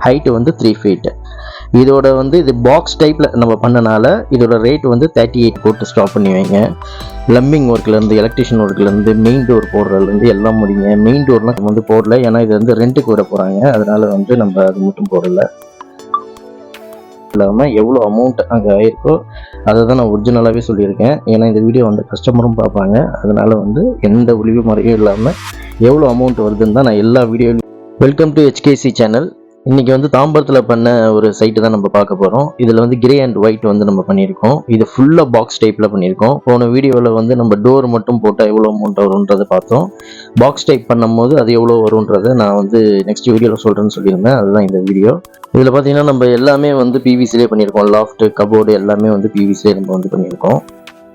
Height வந்து 3 feet. இதோட வந்து இது பாக்ஸ் டைப்பில் நம்ம பண்ணனால இதோட ரேட் வந்து 38 போட்டு ஸ்டாப் பண்ணி வைங்க. லம்பிங் ஒர்க்லேருந்து எலக்ட்ரிஷியன் ஒர்க்லேருந்து மெயின் டோர் போடுறதுலேருந்து எல்லாம் முடிங்க. மெயின் டோர்லாம் வந்து போடல, ஏன்னா இது வந்து ரெண்ட்டுக்கு விட போகிறாங்க, அதனால வந்து நம்ம அது மட்டும் போடலை. இல்லாமல் எவ்வளோ அமௌண்ட் அங்கே ஆயிருக்கோ அதை தான் நான் ஒரிஜினலாகவே சொல்லியிருக்கேன். ஏன்னா இந்த வீடியோ வந்து கஸ்டமரும் பார்ப்பாங்க, அதனால வந்து எந்த ஒளிவு முறையும் இல்லாமல் எவ்வளோ அமௌண்ட் வருதுன்னு தான் நான் எல்லா வீடியோலையும். Welcome to HKC channel. இன்றைக்கி வந்து தாம்பரத்தில் பண்ண ஒரு சைட்டு தான் நம்ம பார்க்க போகிறோம். இதில் வந்து கிரே அண்ட் ஒயிட் வந்து நம்ம பண்ணியிருக்கோம். இது ஃபுல்லாக பாக்ஸ் டைப்பில் பண்ணியிருக்கோம். போன வீடியோவில் வந்து நம்ம டோர் மட்டும் போட்டால் எவ்வளோ அமௌண்ட் வரும்ன்றதை பார்த்தோம். பாக்ஸ் டைப் பண்ணும் போது அது எவ்வளோ வரும்ன்றதை நான் வந்து நெக்ஸ்ட் வீடியோவில் சொல்கிறேன்னு சொல்லியிருந்தேன். அதுதான் இந்த வீடியோ. இதில் பார்த்தீங்கன்னா நம்ம எல்லாமே வந்து PVCலே பண்ணியிருக்கோம். லாஃப்ட்டு, கபோர்டு எல்லாமே வந்து PVCலே நம்ம வந்து பண்ணியிருக்கோம்.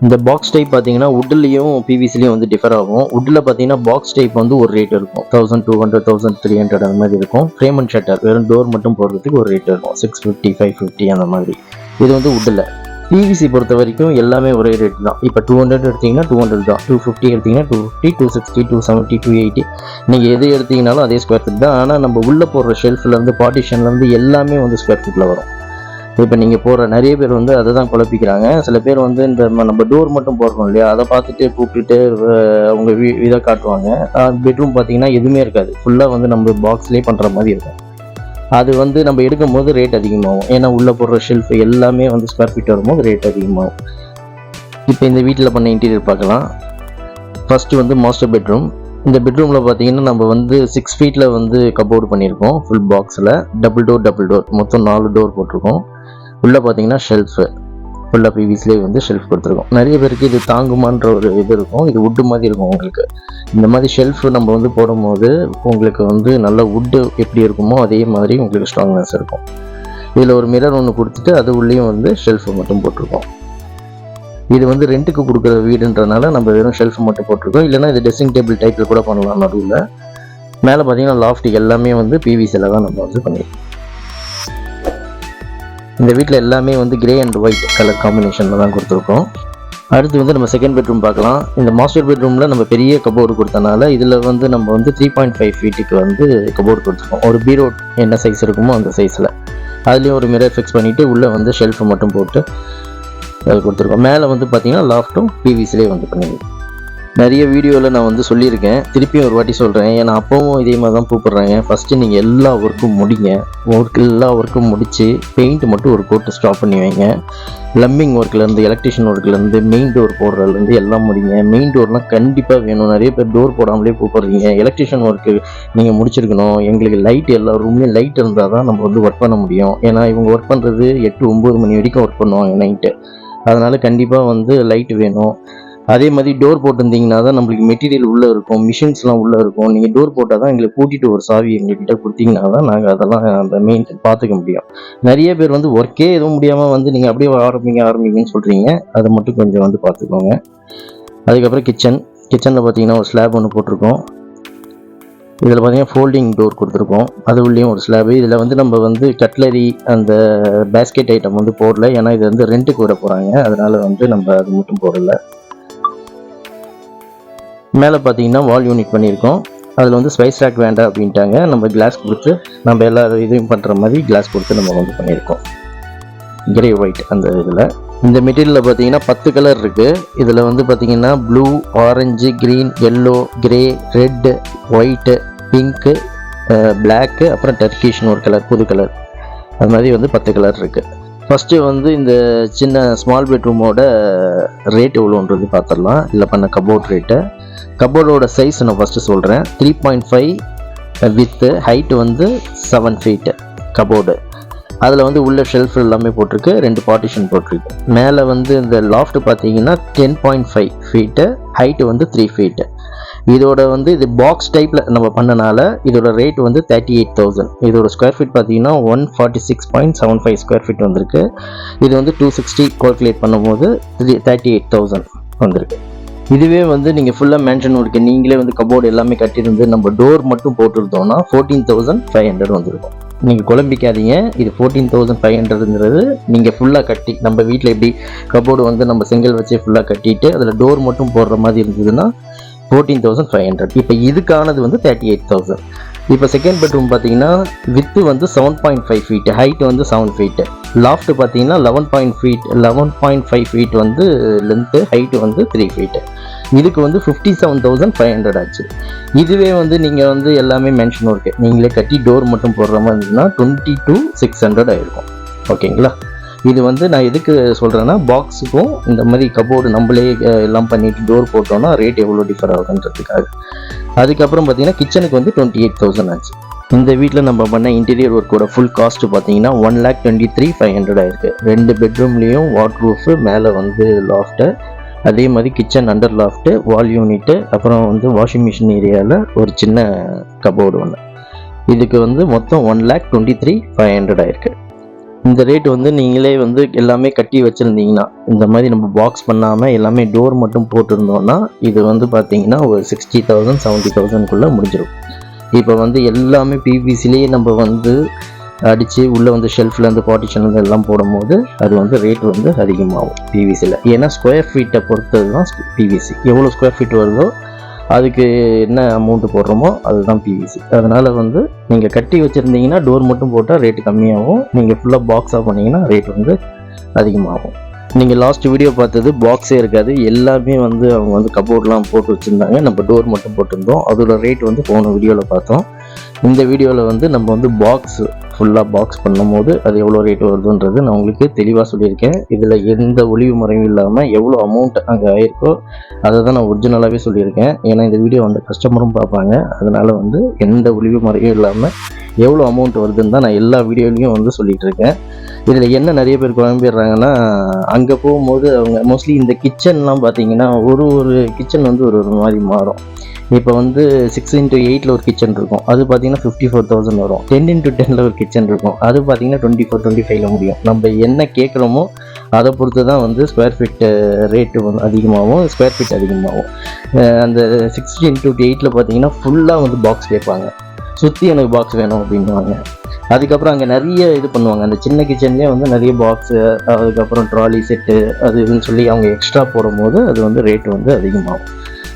இந்த பாக்ஸ் டைப் பார்த்தீங்கன்னா வுட்லேயும் PVCலையும் வந்து டிஃபர் ஆகும். வுட்டில் பார்த்தீங்கன்னா பாக்ஸ் டைப் வந்து ஒரு ரேட் இருக்கும், 1200 1300 அந்த மாதிரி இருக்கும். ஃப்ரேம் அண்ட் ஷட்டர் வெறும் டோர் மட்டும் போடுறதுக்கு ஒரு ரேட் இருக்கும், 650 550 அந்த மாதிரி. இது வந்து வுட்டில். PVC பொறுத்த வரைக்கும் எல்லாமே ஒரே ரேட் தான். இப்போ 200 எடுத்திங்கன்னா 200 தான், 250 எடுத்திங்கன்னா 250, 260, 270, 280 நீங்கள் எது எடுத்திங்கனாலும் அதே ஸ்கொயர் ஃபீட் தான். ஆனால் நம்ம உள்ளே போடுற ஷெல்ஃப்லேருந்து பார்ட்டிஷன்லேருந்து எல்லாமே வந்து ஸ்கொயர் ஃபீட்டில் வரும். இப்போ நீங்கள் போடுற நிறைய பேர் வந்து அதை தான் குழப்பிக்கிறாங்க. சில பேர் வந்து இந்த நம்ம டோர் மட்டும் போடுறோம் இல்லையா, அதை பார்த்துட்டு கூப்பிட்டுட்டு அவங்க இதை காட்டுவாங்க. பெட்ரூம் பார்த்தீங்கன்னா எதுவுமே இருக்காது, ஃபுல்லாக வந்து நம்ம பாக்ஸ்லேயே பண்ணுற மாதிரி இருக்கும். அது வந்து நம்ம எடுக்கும் போது ரேட் அதிகமாகும், ஏன்னா உள்ளே போடுற ஷெல்ஃப் எல்லாமே வந்து ஸ்கொயர் ஃபீட் வரும்போது ரேட் அதிகமாகும். இப்போ இந்த வீட்டில் பண்ண இன்டீரியர் பார்க்கலாம். ஃபஸ்ட்டு வந்து மாஸ்டர் பெட்ரூம். இந்த பெட்ரூமில் பார்த்தீங்கன்னா நம்ம வந்து 6 ஃபீட்டில் வந்து கபோர்டு பண்ணியிருக்கோம். ஃபுல் பாக்ஸில் டபுள் டோர் மொத்தம் 4 டோர் போட்டிருக்கோம். உள்ளே பார்த்தீங்கன்னா ஷெல்ஃபு ஃபுல்லாக PVCலே வந்து ஷெல்ஃப் கொடுத்துருக்கோம். நிறைய பேருக்கு இது தாங்குமான்ற ஒரு இது இருக்கும், இது வுட்டு மாதிரி இருக்கும். உங்களுக்கு இந்த மாதிரி ஷெல்ஃபு நம்ம வந்து போடும்போது உங்களுக்கு வந்து நல்ல வுட்டு எப்படி இருக்குமோ அதே மாதிரி உங்களுக்கு ஸ்ட்ராங்னஸ் இருக்கும். இதில் ஒரு மிரர் ஒன்று கொடுத்துட்டு அது உள்ளேயும் வந்து ஷெல்ஃபு மட்டும் போட்டிருக்கோம். இது வந்து ரெண்ட்டுக்கு கொடுக்குற வீடுன்றனால நம்ம வெறும் ஷெல்ஃப் மட்டும் போட்டிருக்கோம். இல்லைனா இது ட்ரெஸ்ஸிங் டேபிள் டைப்பில் கூட பண்ணலாம் நடுவில். மேலே பார்த்தீங்கன்னா லாஃப்ட் எல்லாமே வந்து PVCயில் தான் நம்ம வந்து பண்ணியிருக்கோம். இந்த வீட்டில் எல்லாமே வந்து கிரே அண்ட் ஒயிட் கலர் காம்பினேஷனில் தான் கொடுத்துருக்கோம். அடுத்து வந்து நம்ம செகண்ட் பெட்ரூம் பார்க்கலாம். இந்த மாஸ்டர் பெட்ரூமில் நம்ம பெரிய கபோர்டு கொடுத்தனால இதில் வந்து நம்ம வந்து 3.5 ஃபீட்டுக்கு வந்து கபோர்டு கொடுத்துருக்கோம். ஒரு பீரோ என்ன சைஸ் இருக்குமோ அந்த சைஸில். அதுலேயும் ஒரு மிரர் ஃபிக்ஸ் பண்ணிவிட்டு உள்ளே வந்து ஷெல்ஃபு மட்டும் போட்டு அது கொடுத்துருக்கோம். மேலே வந்து பார்த்தீங்கன்னா லாஃப்ட்டும் PVCலே வந்து பண்ணியிருக்கோம். நிறைய வீடியோவில் நான் வந்து சொல்லியிருக்கேன், திருப்பியும் ஒரு வாட்டி சொல்கிறேன், ஏன்னா அப்பவும் இதே மாதிரி தான் கூப்பிட்றாங்க. ஃபஸ்ட்டு நீங்கள் எல்லா ஒர்க்கும் முடிங்க. எல்லா ஒர்க்கும் முடித்து பெயிண்ட் மட்டும் ஒரு கோட்டு ஸ்டாப் பண்ணி வைங்க. லம்பிங் ஒர்க்லேருந்து எலக்ட்ரிஷியன் ஒர்க்லேருந்து மெயின் டோர் போடுறதுலேருந்து எல்லாம் முடிங்க. மெயின் டோர்லாம் கண்டிப்பாக வேணும். நிறைய பேர் டோர் போடாமலே கூப்பிட்றீங்க. எலக்ட்ரிஷியன் ஒர்க்கு நீங்கள் முடிச்சிருக்கணும். எங்களுக்கு லைட் எல்லா ரூம்லேயும் லைட் இருந்தால் தான் நம்ம வந்து ஒர்க் பண்ண முடியும். ஏன்னா இவங்க ஒர்க் பண்ணுறது 8 9 மணி வரைக்கும் ஒர்க் பண்ணுவாங்க நைட்டு. அதனால் கண்டிப்பாக வந்து லைட் வேணும். அதே மாதிரி டோர் போட்டிருந்தீங்கன்னா தான் நம்மளுக்கு மெட்டீரியல் உள்ளே இருக்கும், மிஷின்ஸ்லாம் உள்ளே இருக்கும். நீங்கள் டோர் போட்டால் தான் எங்களுக்கு கூட்டிகிட்டு ஒரு சாவி எங்கள்கிட்ட கொடுத்தீங்கன்னா தான் நாங்கள் அதெல்லாம் அந்த மெயின்டைன் பார்த்துக்க முடியும். நிறைய பேர் வந்து ஒர்க்கே எதுவும் முடியாமல் வந்து நீங்கள் அப்படியே ஆரம்பிங்கன்னு சொல்கிறீங்க, அதை மட்டும் கொஞ்சம் வந்து பார்த்துக்கோங்க. அதுக்கப்புறம் கிச்சனில் பார்த்தீங்கன்னா ஒரு ஸ்லாப் ஒன்று போட்டிருக்கோம். இதில் பார்த்தீங்கன்னா ஃபோல்டிங் டோர் கொடுத்துருக்கோம், அது உள்ளேயும் ஒரு ஸ்லாபு. இதில் வந்து நம்ம வந்து கட்லரி அந்த பேஸ்கெட் ஐட்டம் வந்து போடல, ஏன்னா இது வந்து ரெண்ட்டுக்கு விட போகிறாங்க, அதனால் வந்து நம்ம அது மட்டும் போடலை. மேலே பார்த்தீங்கன்னா வால் யூனிட் பண்ணியிருக்கோம். அதில் வந்து ஸ்பைஸ் ரேக் வேண்டாம் அப்படின்ட்டாங்க. நம்ம கிளாஸ் கொடுத்து நம்ம எல்லா இதையும் பண்ணுற மாதிரி கிளாஸ் கொடுத்து நம்ம வந்து பண்ணியிருக்கோம். கிரே ஒயிட் அந்த இதில். இந்த மெட்டீரியலில் பார்த்தீங்கன்னா 10 கலர் இருக்குது. இதில் வந்து பார்த்தீங்கன்னா blue, orange, green, yellow, grey, red, white, pink, black, அப்புறம் டர்க்கிஷ்னு ஒரு கலர், புது கலர். அது மாதிரி வந்து 10 கலர் இருக்குது. ஃபஸ்ட்டு வந்து இந்த சின்ன ஸ்மால் பெட்ரூமோட ரேட் எவ்வளோன்றது பார்த்துடலாம். இதில் பண்ண கபோர்ட் ரேட்டு. கபோர்டோட சைஸ் நான் ஃபஸ்ட்டு சொல்கிறேன். 3.5 வித்து, ஹைட்டு வந்து 7 ஃபீட்டு கபோர்டு. அதில் வந்து உள்ள ஷெல்ஃப் எல்லாமே போட்டிருக்கு, 2 பார்ட்டிஷன் போட்டிருக்கு. மேலே வந்து இந்த லாஃப்ட் பார்த்தீங்கன்னா 10.5 ஃபீட்டு, ஹைட்டு வந்து 3 ஃபீட்டு. இதோட வந்து இது பாக்ஸ் டைப்பில் நம்ம பண்ணனால இதோட ரேட் வந்து 38,000. இதோட ஸ்கொயர் ஃபீட் பார்த்தீங்கன்னா 146.75 ஸ்கொயர் ஃபீட் வந்திருக்கு. இது வந்து 260 கால்குலேட் பண்ணும்போது 38,000 வந்திருக்கு. இதுவே வந்து நீங்கள் ஃபுல்லாக மேன்ஷன் ஒர்க்கு நீங்களே வந்து கபோர்டு எல்லாமே கட்டியிருந்து நம்ம டோர் மட்டும் போட்டுருந்தோம்னா 14,500 வந்துருக்கும். நீங்கள் குழம்பிக்காதீங்க, இது 14,500ங்கிறது நீங்கள் ஃபுல்லாக கட்டி நம்ம வீட்டில் எப்படி கபோர்டு வந்து நம்ம செங்கல் வச்சு ஃபுல்லாக கட்டிட்டு அதில் டோர் மட்டும் போடுற மாதிரி இருந்ததுன்னா 14,500. இப்போ இதுக்கானது வந்து 38,000. இப்போ செகண்ட் பெட்ரூம் பார்த்தீங்கன்னா வித்து வந்து 7.5 ஃபீட், ஹைட் வந்து 7 ஃபீட், லாஃப்ட் பார்த்தீங்கன்னா 11.5 ஃபீட் வந்து லென்த்து, ஹைட்டு வந்து 3 ஃபீட். இதுக்கு வந்து 57,500 ஆச்சு. இதுவே வந்து நீங்கள் வந்து எல்லாமே மென்ஷன் ஒர்க்கு நீங்களே கட்டி டோர் மட்டும் போடுற மாதிரி இருந்ததுன்னா 22,600 ஆயிருக்கும். ஓகேங்களா? இது வந்து நான் எதுக்கு சொல்கிறேன்னா, பாக்ஸுக்கும் இந்த மாதிரி கபோர்டு நம்மளே எல்லாம் பண்ணிவிட்டு டோர் போட்டோன்னா ரேட் எவ்வளோ டிஃபர் ஆகுதுன்றதுக்காக. அதுக்கப்புறம் பார்த்தீங்கன்னா கிச்சனுக்கு வந்து 28,000 ஆச்சு. இந்த வீட்டில் நம்ம பண்ண இன்டீரியர் ஒர்க்கோட ஃபுல் காஸ்ட்டு பார்த்தீங்கன்னா 1,23,500 ஆயிருக்கு. 2 பெட்ரூம்லேயும் வாட்டர் ப்ரூஃபு, மேலே வந்து லாஃப்ட்டு, அதே மாதிரி கிச்சன் அண்டர் லாஃப்ட்டு, வால் யூனிட்டு, அப்புறம் வந்து வாஷிங் மிஷின் ஏரியாவில் ஒரு சின்ன கபோர்டு ஒன்று. இதுக்கு வந்து மொத்தம் 1,23,500 ஆயிருக்கு. இந்த ரேட் வந்து நீங்களே வந்து எல்லாமே கட்டி வச்சுருந்தீங்கன்னா, இந்த மாதிரி நம்ம பாக்ஸ் பண்ணாமல் எல்லாமே டோர் மட்டும் போட்டிருந்தோன்னா இது வந்து பார்த்தீங்கன்னா ஒரு 60,000 70,000க்குள்ளே முடிஞ்சிடும். இப்போ வந்து எல்லாமே பிவிசிலேயே நம்ம வந்து அடித்து உள்ளே வந்து ஷெல்ஃப்லேருந்து பார்ட்டிஷன்லேருந்து எல்லாம் போடும்போது அது வந்து ரேட் வந்து அதிகமாகும் பிவிசியில். ஏன்னா ஸ்கொயர் ஃபீட்டை பொறுத்தது தான் பிவிசி. எவ்வளோ ஸ்கொயர் ஃபீட் வருதோ அதுக்கு என்ன அமௌண்ட்டு போடுறோமோ அதுதான் பிவிசி. அதனால் வந்து நீங்கள் கட்டி வச்சுருந்தீங்கன்னா டோர் மட்டும் போட்டால் ரேட்டு கம்மியாகும். நீங்கள் ஃபுல்லாக பாக்ஸாக பண்ணிங்கன்னா ரேட் வந்து அதிகமாகும். நீங்கள் லாஸ்ட் வீடியோ பார்த்தது பாக்ஸே இருக்காது, எல்லாமே வந்து அவங்க வந்து கபோர்ட்லாம் போட்டு வச்சுருந்தாங்க. நம்ம டோர் மட்டும் போட்டிருந்தோம். அதோட ரேட் வந்து போன வீடியோவில் பார்த்தோம். இந்த வீடியோவில் வந்து நம்ம வந்து பாக்ஸ் ஃபுல்லாக பாக்ஸ் பண்ணும்போது அது எவ்வளோ ரேட் வருதுன்றது நான் உங்களுக்கு தெளிவாக சொல்லியிருக்கேன். இதில் எந்த ஒளிவு முறையும் இல்லாமல் எவ்வளோ அமௌண்ட் அங்கே ஆயிருக்கோ அதை தான் நான் ஒரிஜினலாகவே சொல்லியிருக்கேன். ஏன்னா இந்த வீடியோ வந்து கஸ்டமரும் பார்ப்பாங்க. அதனால் வந்து எந்த ஒளிவு முறையும் இல்லாமல் எவ்வளோ அமௌண்ட் வருதுன்னு தான் நான் எல்லா வீடியோலையும் வந்து சொல்லிகிட்டு இருக்கேன். இதில் என்ன நிறைய பேர் குழம்பிடுறாங்கன்னா, அங்கே போகும்போது அவங்க மோஸ்ட்லி இந்த கிச்சன்லாம் பார்த்தீங்கன்னா ஒரு கிச்சன் வந்து ஒரு மாதிரி மாறும். இப்போ வந்து 6x8 ஒரு கிச்சன் இருக்கும், அது பார்த்தீங்கன்னா 54,000 வரும். 10x10 ஒரு கிச்சன் இருக்கும், அது பார்த்தீங்கன்னா 24-25 முடியும். நம்ம என்ன கேட்குறோமோ அதை பொறுத்து தான் வந்து ஸ்கொயர் ஃபீட் ரேட்டு வந்து அதிகமாகும், ஸ்கொயர் ஃபீட் அதிகமாகும். அந்த 6x8 பார்த்தீங்கன்னா ஃபுல்லாக வந்து பாக்ஸ் கேட்பாங்க, சுற்றி எனக்கு பாக்ஸ் வேணும் அப்படின்வாங்க. அதுக்கப்புறம் அங்கே நிறைய இது பண்ணுவாங்க. அந்த சின்ன கிச்சன்லேயே வந்து நிறைய பாக்ஸு, அதுக்கப்புறம் ட்ராலி செட்டு அது இதுன்னு சொல்லி அவங்க எக்ஸ்ட்ரா போடும்போது அது வந்து ரேட்டு வந்து அதிகமாகும்.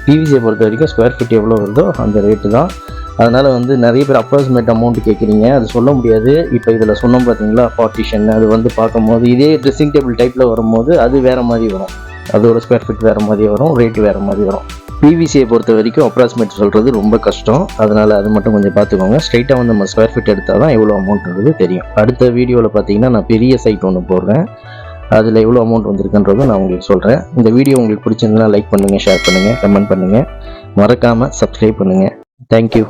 பிவிசியை பொறுத்த வரைக்கும் ஸ்கொயர் ஃபீட் எவ்வளோ வருதோ அந்த ரேட்டு தான். அதனால் வந்து நிறைய பேர் அப்ராக்சிமேட் அமௌண்ட் கேட்குறீங்க, அது சொல்ல முடியாது. இப்போ இதில் சொன்னோம் பார்த்தீங்களா பார்ட்டிஷன், அது வந்து பார்க்கும்போது இதே ட்ரெஸ்ஸிங் டேபிள் டைப்பில் வரும்போது அது வேறு மாதிரி வரும், அதோட ஸ்கொயர் ஃபீட் வேறு மாதிரி வரும், ரேட்டு வேறு மாதிரி வரும். பிவிசியை பொறுத்த வரைக்கும் அப்ராக்சிமேட் சொல்கிறது ரொம்ப கஷ்டம். அதனால் அது மட்டும் கொஞ்சம் பார்த்துக்கோங்க. ஸ்ட்ரைட்டாக வந்து நம்ம ஸ்கொயர் ஃபீட் எடுத்தால் தான் எவ்வளோ அமௌண்ட்ன்றது தெரியும். அடுத்த வீடியோவில் பார்த்தீங்கன்னா நான் பெரிய சைட் ஒன்று போடுறேன், அதில் எவ்வளோ அமௌண்ட் வந்திருக்குன்றதும் நான் உங்களுக்கு சொல்கிறேன். இந்த வீடியோ உங்களுக்கு பிடிச்சிருந்ததுன்னா லைக் பண்ணுங்கள், ஷேர் பண்ணுங்கள், கமெண்ட் பண்ணுங்கள், மறக்காமல் சப்ஸ்கிரைப் பண்ணுங்கள். தேங்க்யூ.